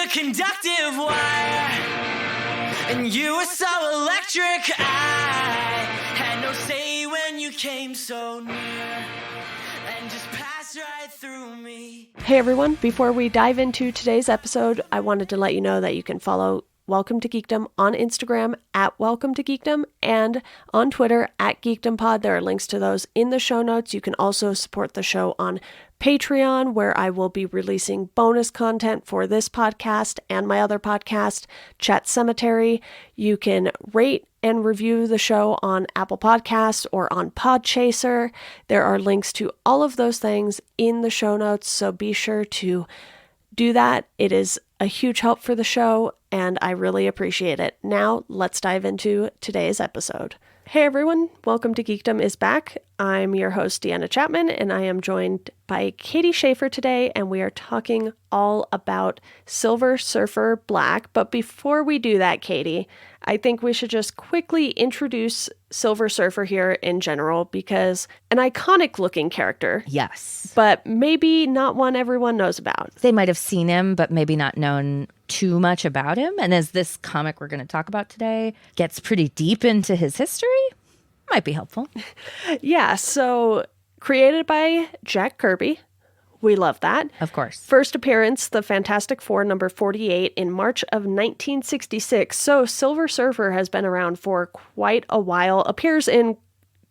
a conductive wire, and you were so electric. I had no say when you came so near, and just passed right through me. Hey everyone, before we dive into today's episode, I wanted to let you know that you can follow Welcome to Geekdom on Instagram at Welcome to Geekdom and on Twitter at GeekdomPod. There are links to those in the show notes. You can also support the show on Patreon, where I will be releasing bonus content for this podcast and my other podcast, Chat Cemetery. You can rate and review the show on Apple Podcasts or on Podchaser. There are links to all of those things in the show notes, so be sure to do that. It is a huge help for the show, and I really appreciate it. Now, let's dive into today's episode. Hey everyone, Welcome to Geekdom is back. I'm your host, Deanna Chapman, and I am joined by Katie Schaefer today, and we are talking all about Silver Surfer Black. But before we do that, Katie, I think we should just quickly introduce Silver Surfer here in general, because an iconic looking character. Yes. But maybe not one everyone knows about. They might have seen him, but maybe not known too much about him. And as this comic we're going to talk about today gets pretty deep into his history, might be helpful. Yeah, so created by Jack Kirby. We love that. Of course. First appearance, the Fantastic Four, number 48, in March of 1966. So Silver Surfer has been around for quite a while, appears in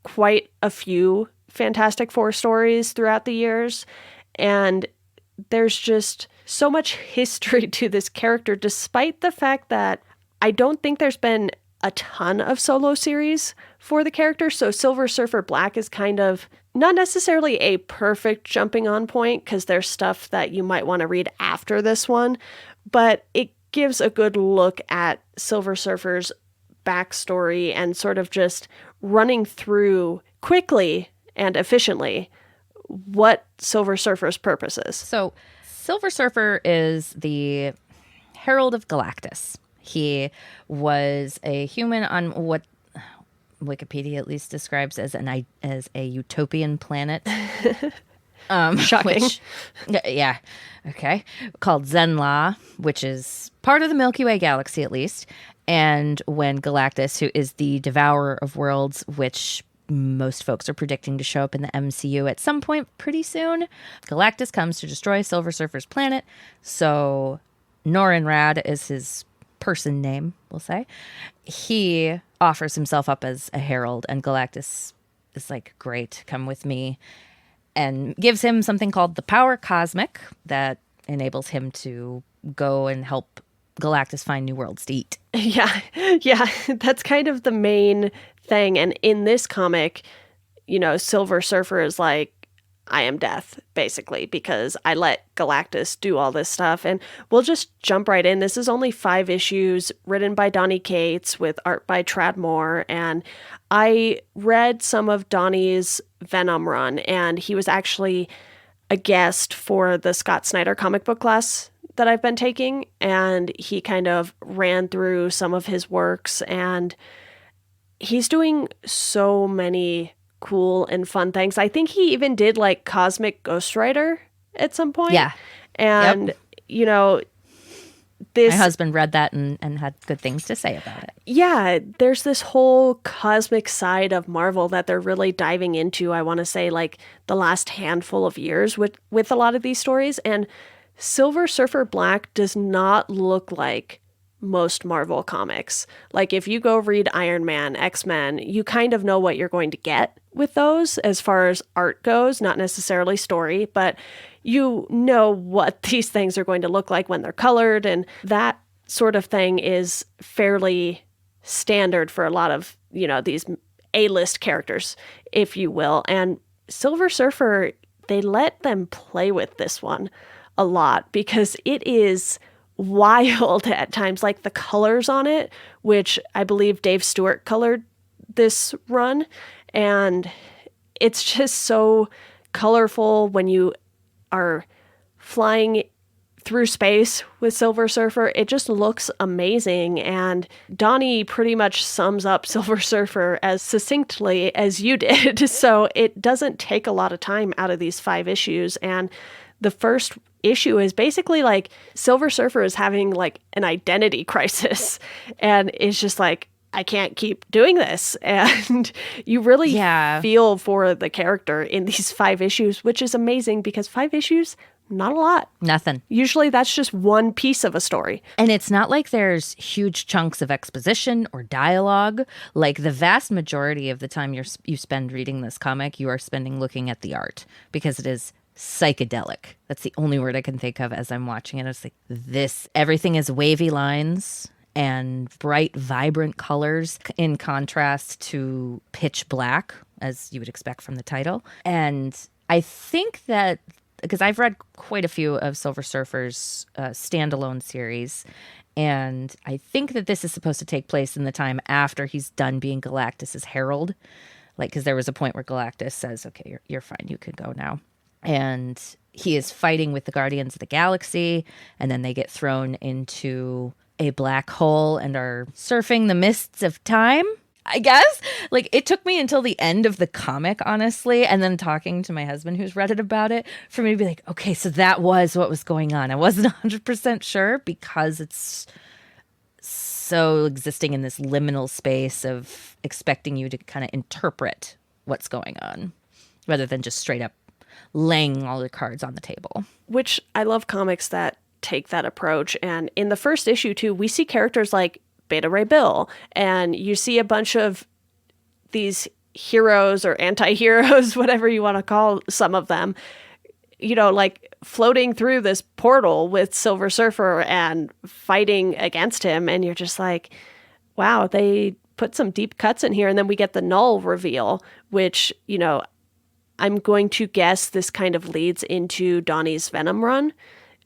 quite a few Fantastic Four stories throughout the years, and there's just so much history to this character, despite the fact that I don't think there's been a ton of solo series for the character. So Silver Surfer Black is kind of not necessarily a perfect jumping on point, because there's stuff that you might want to read after this one, but it gives a good look at Silver Surfer's backstory and sort of just running through quickly and efficiently what Silver Surfer's purpose is. So Silver Surfer is the Herald of Galactus. He was a human on what Wikipedia at least describes as a utopian planet. Shocking. Yeah. Okay. Called Zenla, which is part of the Milky Way galaxy at least. And when Galactus, who is the devourer of worlds, which most folks are predicting to show up in the MCU at some point pretty soon, Galactus comes to destroy Silver Surfer's planet. So Norinrad is his person name, we'll say. He offers himself up as a herald, and Galactus is like, great, come with me, and gives him something called the Power Cosmic that enables him to go and help Galactus find new worlds to eat. Yeah, that's kind of the main thing. And in this comic, you know, Silver Surfer is like, I am death, basically, because I let Galactus do all this stuff. And we'll just jump right in. This is only 5 issues, written by Donny Cates with art by Tradd Moore. And I read some of Donny's Venom run, and he was actually a guest for the Scott Snyder comic book class that I've been taking. And he kind of ran through some of his works, and he's doing so many cool and fun things. I think he even did like Cosmic Ghost Rider at some point. Yeah. And, you know, my husband read that and had good things to say about it. Yeah, there's this whole cosmic side of Marvel that they're really diving into, I want to say, like the last handful of years with a lot of these stories. And Silver Surfer Black does not look like most Marvel comics. Like if you go read Iron Man, X-Men, you kind of know what you're going to get with those as far as art goes, not necessarily story, but you know what these things are going to look like when they're colored, and that sort of thing is fairly standard for a lot of, you know, these A-list characters, if you will. And Silver Surfer, they let them play with this one a lot because it is wild at times, like the colors on it, which I believe Dave Stewart colored this run, and it's just so colorful when you are flying through space with Silver Surfer. It just looks amazing, and Donny pretty much sums up Silver Surfer as succinctly as you did, so it doesn't take a lot of time out of these 5 issues, and the first issue is basically like Silver Surfer is having like an identity crisis and is just like, I can't keep doing this. And you really feel for the character in these 5 issues, which is amazing because 5 issues, not a lot. Nothing. Usually that's just one piece of a story. And it's not like there's huge chunks of exposition or dialogue. Like the vast majority of the time you spend reading this comic, you are spending looking at the art because it is psychedelic. That's the only word I can think of as I'm watching it. It's like everything is wavy lines and bright, vibrant colors in contrast to pitch black, as you would expect from the title. And I think that, because I've read quite a few of Silver Surfer's standalone series, and I think that this is supposed to take place in the time after he's done being Galactus's herald. Like, because there was a point where Galactus says, okay, you're fine, you can go now. And he is fighting with the Guardians of the Galaxy, and then they get thrown into a black hole and are surfing the mists of time, I guess. Like, it took me until the end of the comic, honestly, and then talking to my husband who's read it about it, for me to be like, okay, so that was what was going on. I wasn't 100% sure because it's so existing in this liminal space of expecting you to kind of interpret what's going on rather than just straight up laying all the cards on the table. Which I love comics that take that approach. And in the first issue, too, we see characters like Beta Ray Bill, and you see a bunch of these heroes or anti-heroes, whatever you want to call some of them, you know, like floating through this portal with Silver Surfer and fighting against him. And you're just like, wow, they put some deep cuts in here. And then we get the Null reveal, which, you know, I'm going to guess this kind of leads into Donny's Venom run,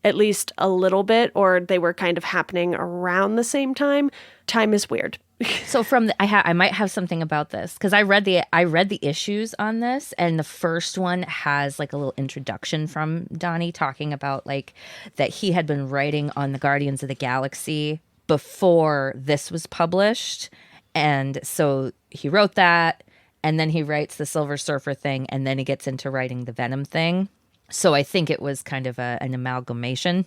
at least a little bit, or they were kind of happening around the same time. Time is weird. So I might have something about this because I read the issues on this, and the first one has like a little introduction from Donny talking about like that he had been writing on the Guardians of the Galaxy before this was published, and so he wrote that, and then he writes the Silver Surfer thing, and then he gets into writing the Venom thing. So I think it was kind of an amalgamation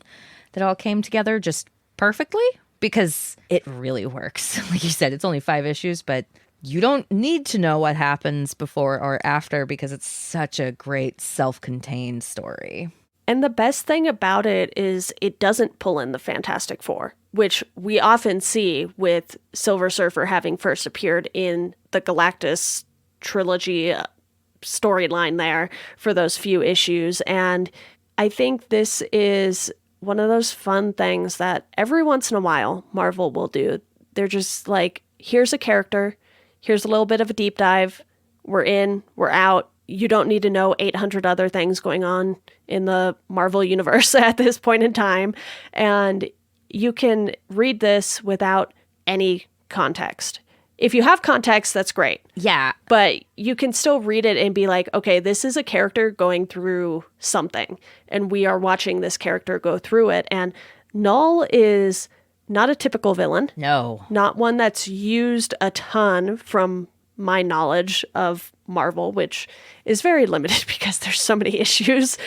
that all came together just perfectly because it really works. Like you said, it's only 5 issues, but you don't need to know what happens before or after because it's such a great self-contained story. And the best thing about it is it doesn't pull in the Fantastic Four, which we often see with Silver Surfer having first appeared in the Galactus trilogy storyline there for those few issues. And I think this is one of those fun things that every once in a while Marvel will do. They're just like, here's a character, here's a little bit of a deep dive, we're in, we're out. You don't need to know 800 other things going on in the Marvel universe at this point in time. And you can read this without any context. If you have context, that's great. Yeah. But you can still read it and be like, okay, this is a character going through something, and we are watching this character go through it. And Null is not a typical villain. No. Not one that's used a ton from my knowledge of Marvel, which is very limited because there's so many issues.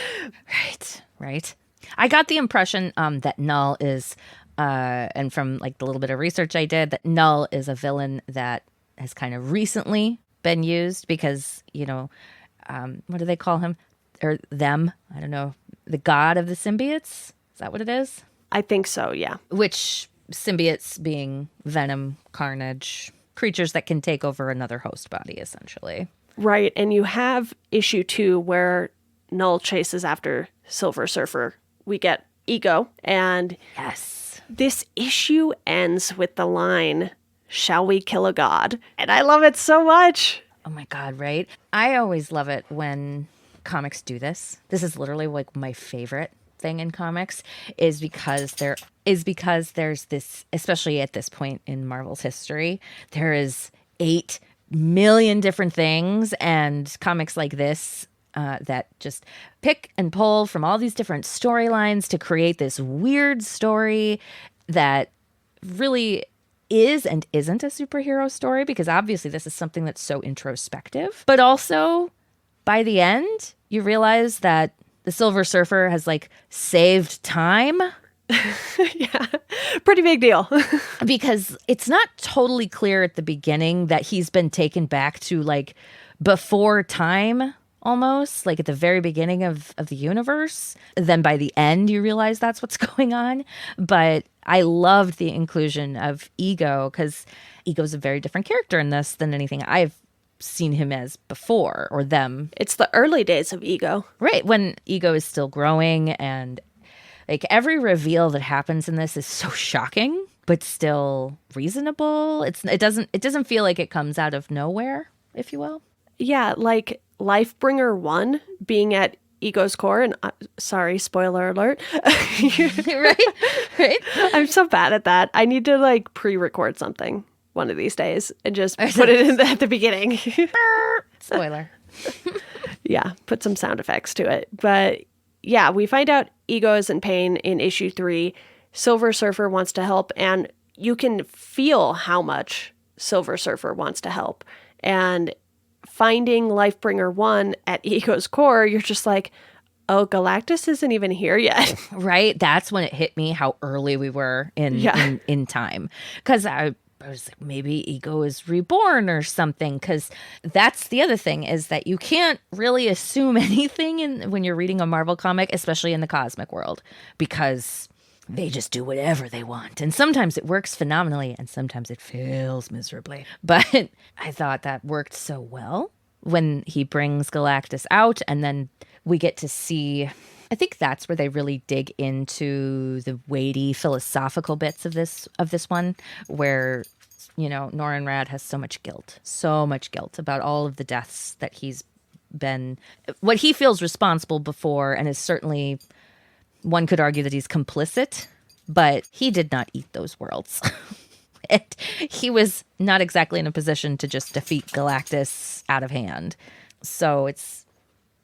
Right. I got the impression that Null is... and from like the little bit of research I did, that Null is a villain that has kind of recently been used because, you know, what do they call him? Or them? I don't know. The god of the symbiotes? Is that what it is? I think so, yeah. Which symbiotes being Venom, Carnage, creatures that can take over another host body, essentially. Right, and you have issue 2 where Null chases after Silver Surfer. We get Ego, and... Yes. This issue ends with the line, "Shall we kill a god?" And I love it so much. Oh my God, right? I always love it when comics do this. This is literally like my favorite thing in comics is because there's this, especially at this point in Marvel's history, there is 8 million different things, and comics like this that just pick and pull from all these different storylines to create this weird story that really is and isn't a superhero story, because obviously this is something that's so introspective. But also, by the end, you realize that the Silver Surfer has like saved time. Yeah, pretty big deal. Because it's not totally clear at the beginning that he's been taken back to like before time, almost like at the very beginning of the universe. Then by the end, you realize that's what's going on. But I loved the inclusion of Ego, because Ego's a very different character in this than anything I've seen him as before, or them. It's the early days of Ego. Right, when Ego is still growing, and like every reveal that happens in this is so shocking, but still reasonable. It doesn't feel like it comes out of nowhere, if you will. Yeah, like Lifebringer 1 being at Ego's core, and sorry, spoiler alert. Right? I'm so bad at that. I need to like pre-record something one of these days and just put it in at the beginning. Spoiler. Yeah, put some sound effects to it. But yeah, we find out Ego is in pain in issue 3. Silver Surfer wants to help, and you can feel how much Silver Surfer wants to help. And finding Lifebringer 1 at Ego's core, you're just like, oh, Galactus isn't even here yet. Right? That's when it hit me how early we were in time. Because I was like, maybe Ego is reborn or something. Because that's the other thing, is that you can't really assume anything when you're reading a Marvel comic, especially in the cosmic world, because they just do whatever they want. And sometimes it works phenomenally, and sometimes it fails miserably. But I thought that worked so well when he brings Galactus out, and then we get to see, I think that's where they really dig into the weighty philosophical bits of this one, where, you know, Norrinrad has so much guilt about all of the deaths that he's been, what he feels responsible before, and is certainly, one could argue that he's complicit, but he did not eat those worlds. And he was not exactly in a position to just defeat Galactus out of hand. So it's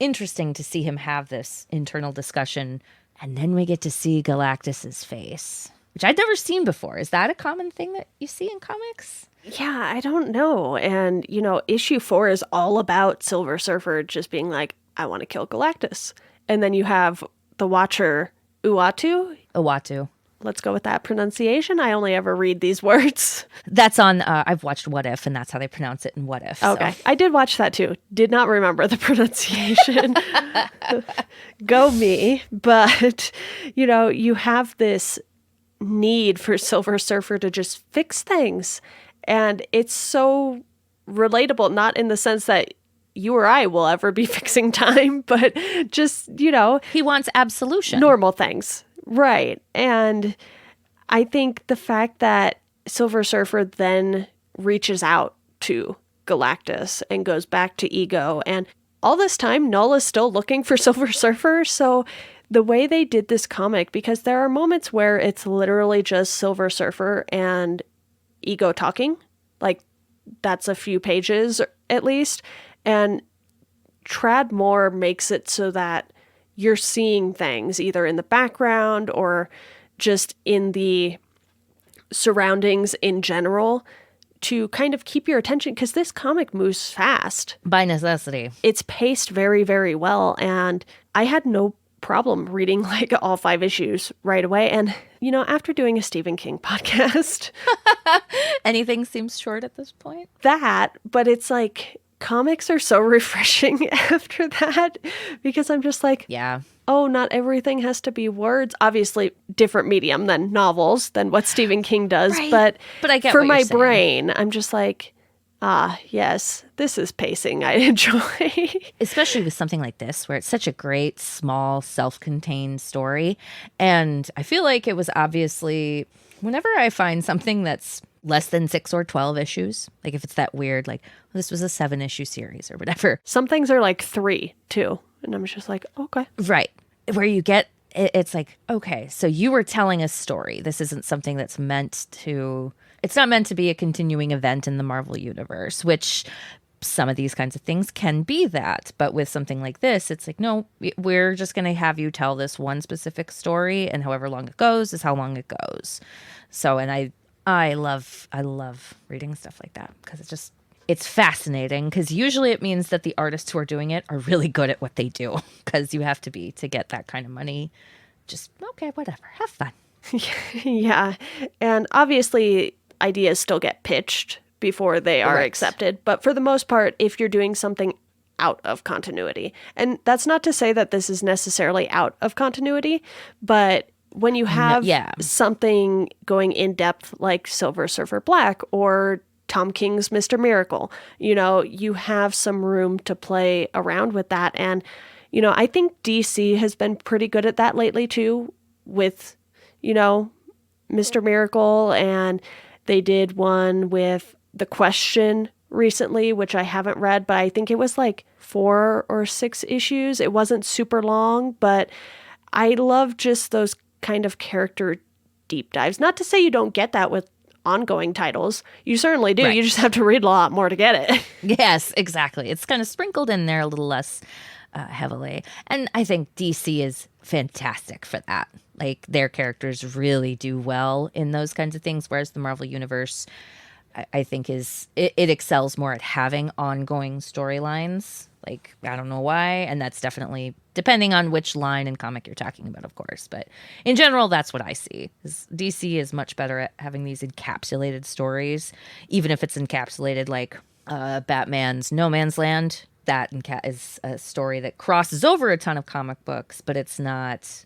interesting to see him have this internal discussion. And then we get to see Galactus's face, which I'd never seen before. Is that a common thing that you see in comics? Yeah, I don't know. And, you know, issue 4 is all about Silver Surfer just being like, I want to kill Galactus. And then you have the Watcher Uatu. Let's go with that pronunciation. I only ever read these words. That's on, I've watched What If, and that's how they pronounce it in What If. Okay. So. I did watch that too. Did not remember the pronunciation. Go me. But, you know, you have this need for Silver Surfer to just fix things. And it's so relatable, not in the sense that you or I will ever be fixing time, but just, you know. He wants absolution. Normal things. Right. And I think the fact that Silver Surfer then reaches out to Galactus and goes back to Ego, and all this time Null is still looking for Silver Surfer. So the way they did this comic, because there are moments where it's literally just Silver Surfer and Ego talking, like that's a few pages at least, and Trad Moore makes it so that you're seeing things either in the background or just in the surroundings in general to kind of keep your attention, because this comic moves fast. By necessity. It's paced very, very well, and I had no problem reading like all 5 issues right away. And, you know, after doing a Stephen King podcast... Anything seems short at this point? That, but it's like... Comics are so refreshing after that, because I'm just like, yeah, oh, not everything has to be words. Obviously, different medium than novels, than what Stephen King does. Right. But I get for what my you're saying. brain, I'm just like, yes, this is pacing I enjoy. Especially with something like this, where it's such a great, small, self-contained story. And I feel like it was obviously, whenever I find something that's less than 6 or 12 issues, like if it's that weird, like, well, this was a 7-issue series or whatever. Some things are like 3 too, and I'm just like, okay. Right. Where you get, it's like, okay, so you were telling a story. This isn't something that's meant to, it's not meant to be a continuing event in the Marvel universe, which some of these kinds of things can be that. But with something like this, it's like, no, we're just going to have you tell this one specific story, and however long it goes is how long it goes. So, and I love reading stuff like that, because it's just it's fascinating because usually it means that the artists who are doing it are really good at what they do, because you have to be to get that kind of money. Just, okay, whatever, have fun. Yeah. And obviously, ideas still get pitched before they are Right. accepted. But for the most part, if you're doing something out of continuity, and that's not to say that this is necessarily out of continuity, but when you have yeah. something going in depth like Silver Surfer Black or Tom King's Mr. Miracle, you know, you have some room to play around with that. And, you know, I think DC has been pretty good at that lately too, with, you know, Mr. Miracle, and they did one with The Question recently, which I haven't read, but I think it was like 4 or 6 issues. It wasn't super long, but I love just those kind of character deep dives. Not to say you don't get that with ongoing titles. You certainly do. Right. You just have to read a lot more to get it. Yes, exactly. It's kind of sprinkled in there a little less heavily. And I think DC is fantastic for that. Like, their characters really do well in those kinds of things, whereas the Marvel Universe, I think, it excels more at having ongoing storylines. Like, I don't know why. And that's definitely depending on which line and comic you're talking about, of course. But in general, that's what I see. DC is much better at having these encapsulated stories, even if it's encapsulated like Batman's No Man's Land. That is a story that crosses over a ton of comic books, but it's not.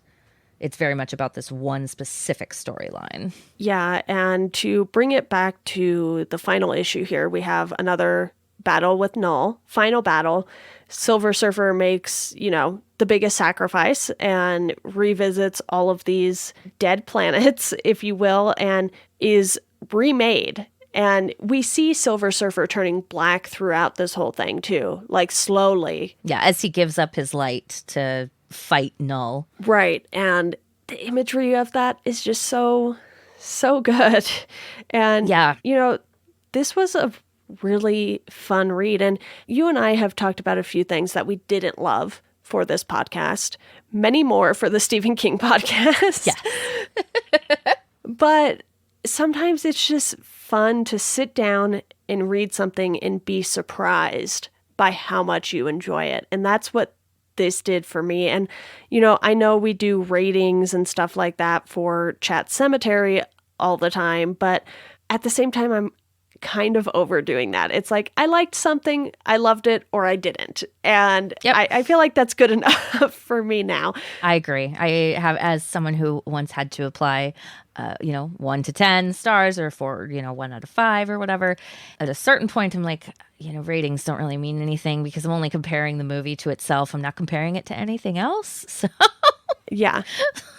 It's very much about this one specific storyline. Yeah, and to bring it back to the final issue here, we have another battle with Null. Final battle. Silver Surfer makes, you know, the biggest sacrifice and revisits all of these dead planets, if you will, and is remade. And we see Silver Surfer turning black throughout this whole thing, too, like slowly. Yeah, as he gives up his light to fight Null. Right. And the imagery of that is just so good. And, Yeah. you know, this was a really fun read. And you and I have talked about a few things that we didn't love for this podcast, many more for the Stephen King podcast. Yeah. But sometimes it's just fun to sit down and read something and be surprised by how much you enjoy it. And that's what this did for me. And, you know, I know we do ratings and stuff like that for Chat Cemetery all the time, but at the same time, I'm kind of overdoing that. It's like, I liked something, I loved it, or I didn't. And Yep. I feel like that's good enough for me now. I agree. I have, as someone who once had to apply, 1 to 10 stars, or for, 1 out of 5 or whatever. At a certain point, I'm like, ratings don't really mean anything because I'm only comparing the movie to itself. I'm not comparing it to anything else. So Yeah.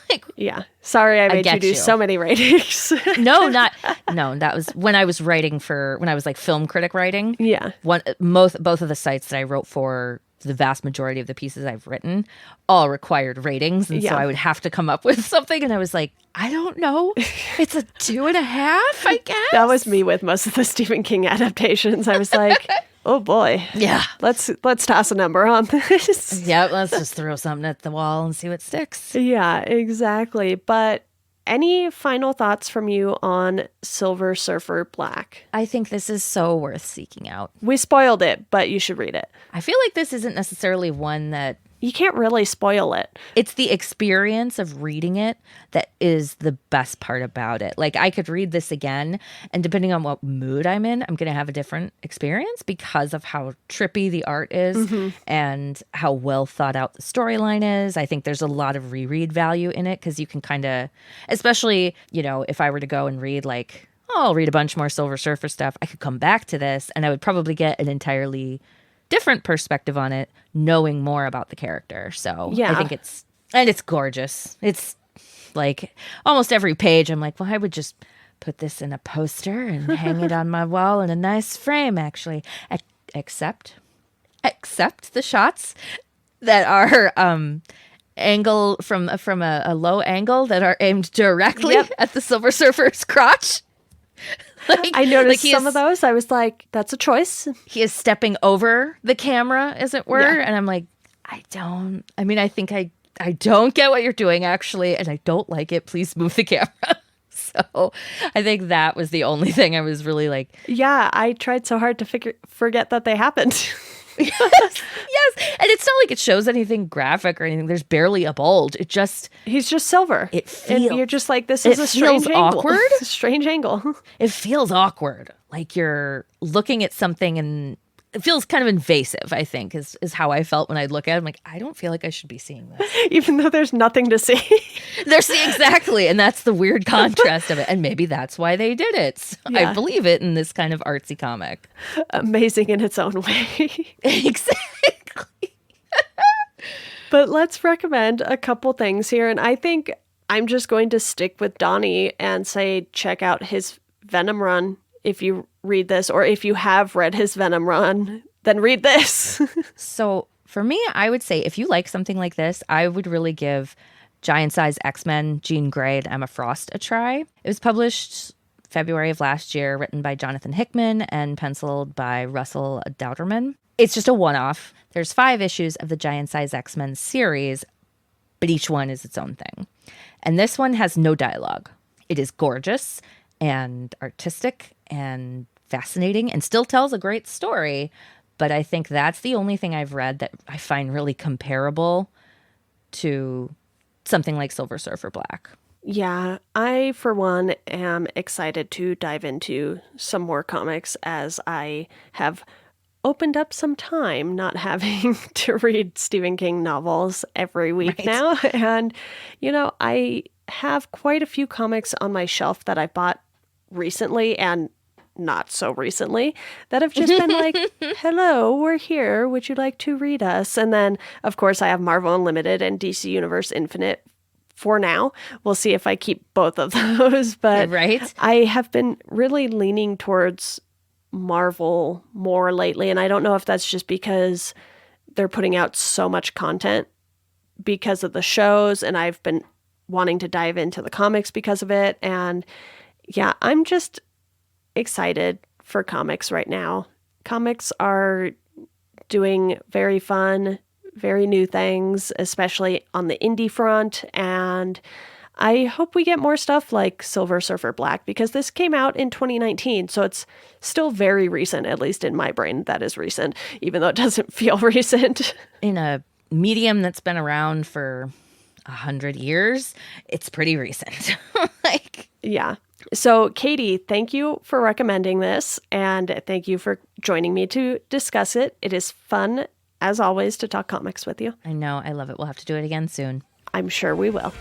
like, Yeah. Sorry, I made you get do you. so many ratings. no, that was when I was writing when I was like film critic writing. Yeah. Both of the sites that I wrote for, the vast majority of the pieces I've written all required ratings. And so Yeah. I would have to come up with something. And I was like, I don't know. It's a 2.5, I guess. That was me with most of the Stephen King adaptations. I was like, oh boy. Yeah. Let's toss a number on this. Yeah, let's just throw something at the wall and see what sticks. Yeah, exactly. But any final thoughts from you on Silver Surfer Black? I think this is so worth seeking out. We spoiled it, but you should read it. I feel like this isn't necessarily one that You can't really spoil it. it's the experience of reading it that is the best part about it. Like, I could read this again, and depending on what mood I'm in, I'm going to have a different experience because of how trippy the art is and how well thought out the storyline is. I think there's a lot of reread value in it because you can kind of, especially, if I were to go and read like, I'll read a bunch more Silver Surfer stuff, I could come back to this and I would probably get an entirely different perspective on it, knowing more about the character. So Yeah. I think it's gorgeous. It's like almost every page I'm like, well, I would just put this in a poster and hang it on my wall in a nice frame, actually. Except the shots that are angle from a low angle that are aimed directly Yep. at the Silver Surfer's crotch. Like, I noticed he some is- of those. I was like, that's a choice. He is stepping over the camera, as it were. Yeah. And I'm like, I think I don't get what you're doing, actually, and I don't like it. Please move the camera. So I think that was the only thing I was really like, Yeah, I tried so hard to forget that they happened. yes. And it's not like it shows anything graphic or anything. There's barely a bulge. It just, He's just silver. It And feels- you're just like, this is it a strange feels angle. awkward. Strange angle. it feels awkward. Like you're looking at something and it feels kind of invasive, I think, is how I felt when I look at it. I'm like, I don't feel like I should be seeing this. Even though there's nothing to see. Exactly. And that's the weird contrast of it. And maybe that's why they did it. So Yeah. I believe it in this kind of artsy comic. Amazing in its own way. Exactly. But let's recommend a couple things here. And I think I'm just going to stick with Donny and say, check out his Venom run if you read this, or if you have read his Venom run, then read this. So for me, I would say if you like something like this, I would really give Giant Size X-Men, Jean Grey, and Emma Frost a try. It was published February of last year, written by Jonathan Hickman and penciled by Russell Dauterman. It's just a one-off. There's 5 issues of the Giant Size X-Men series, but each one is its own thing. And this one has no dialogue. It is gorgeous and artistic and fascinating and still tells a great story. But I think that's the only thing I've read that I find really comparable to something like Silver Surfer Black. Yeah, I, for one, am excited to dive into some more comics as I have opened up some time not having to read Stephen King novels every week now. And, I have quite a few comics on my shelf that I bought recently and not so recently that have just been like, hello, we're here. Would you like to read us? And then, of course, I have Marvel Unlimited and DC Universe Infinite for now. We'll see if I keep both of those. But I have been really leaning towards Marvel more lately. And I don't know if that's just because they're putting out so much content because of the shows. And I've been wanting to dive into the comics because of it. And yeah, I'm just excited for comics right now. Comics are doing very fun, very new things, especially on the indie front. And I hope we get more stuff like Silver Surfer Black, because this came out in 2019. So it's still very recent, at least in my brain, that is recent, even though it doesn't feel recent. In a medium that's been around for 100 years, it's pretty recent. Yeah. So, Katie, thank you for recommending this, and thank you for joining me to discuss it. It is fun, as always, to talk comics with you. I know. I love it. We'll have to do it again soon. I'm sure we will.